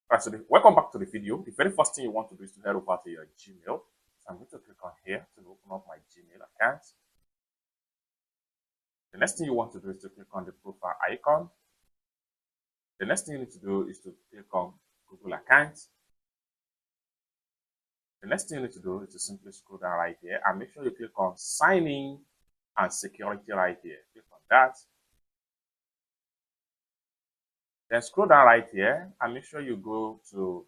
Alright, so welcome back to the video. The very first thing you want to do is to head over to your Gmail. So I'm going to click on here to open up my Gmail account. The next thing you want to do is to click on the profile icon. The next thing you need to do is to click on Google account. The next thing you need to do is to simply scroll down right here and make sure you click on sign in and security right here. Click on that. Then scroll down right here and make sure you go to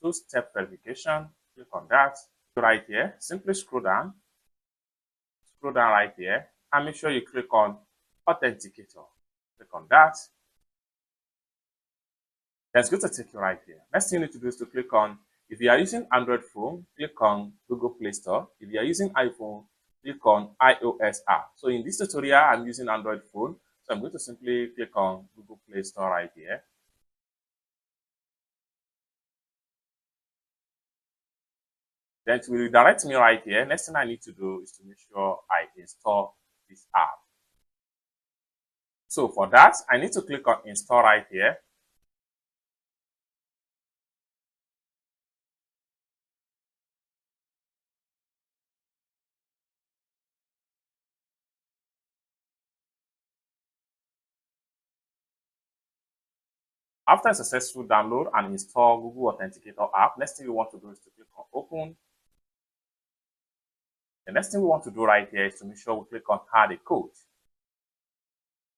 two-step verification. Click on that. Right here, simply scroll down right here and make sure you click on authenticator. Click on that. Then it's going to take you right here. Next thing you need to do is to click on, if you are using Android phone, click on Google Play Store. If you are using iPhone, click on iOS app. So in this tutorial, I'm using Android phone. So I'm going to simply click on Google Play Store right here. Then it will redirect me right here. Next thing I need to do is to make sure I install this app. So for that, I need to click on install right here. After a successful download and install Google Authenticator app, next thing we want to do is to click on open. The next thing we want to do right here is to make sure we click on add a code.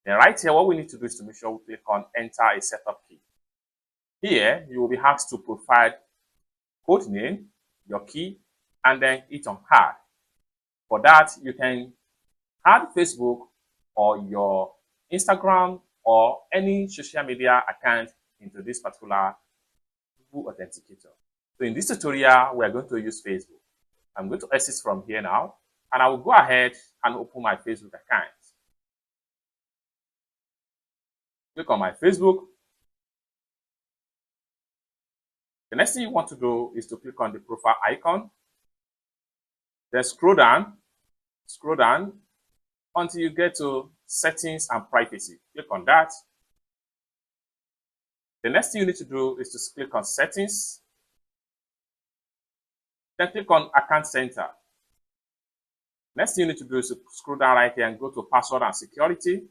Then right here, what we need to do is to make sure we click on enter a setup key. Here, you will be asked to provide code name, your key, and then hit on add. For that, you can add Facebook or your Instagram or any social media account into this particular Google Authenticator. So in this tutorial, we are going to use Facebook. I'm going to exit from here now, and I will go ahead and open my Facebook account. Click on my Facebook. The next thing you want to do is to click on the profile icon. Then scroll down until you get to settings and privacy. Click on that. The next thing you need to do is to click on settings. Then click on account center. Next thing you need to do is to scroll down right here and go to password and security.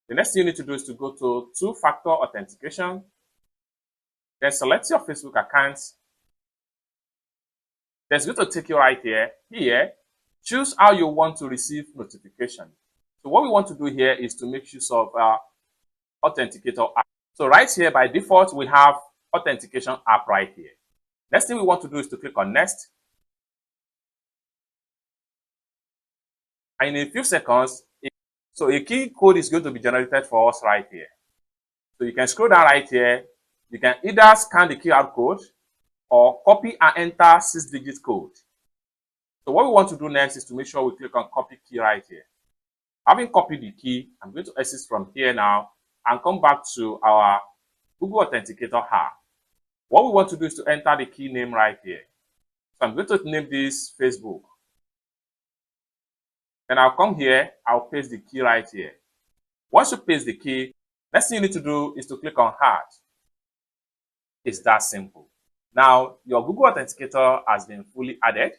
The next thing you need to do is to go to two-factor authentication. Then select your Facebook account. Then it's going to take you right here. Here, choose how you want to receive notification. So what we want to do here is to make use of Authenticator app. So right here, by default, we have Authentication app right here. Next thing we want to do is to click on next. And in a few seconds, so a key code is going to be generated for us right here. So you can scroll down right here. You can either scan the QR code or copy and enter 6-digit code. So what we want to do next is to make sure we click on copy key right here. Having copied the key, I'm going to exit from here now and come back to our Google Authenticator app. What we want to do is to enter the key name right here. So I'm going to name this Facebook. Then I'll come here, I'll paste the key right here. Once you paste the key, next thing you need to do is to click on add. It's that simple. Now, your Google Authenticator has been fully added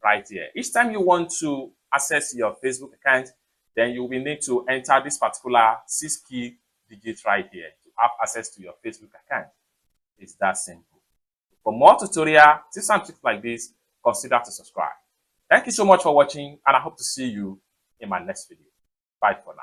right here. Each time you want to access your Facebook account, then you will need to enter this particular 6-key digit right here to have access to your Facebook account. It's that simple. For more tutorial tips and tricks like this, consider to subscribe. Thank you so much for watching, and I hope to see you in my next video. Bye for now.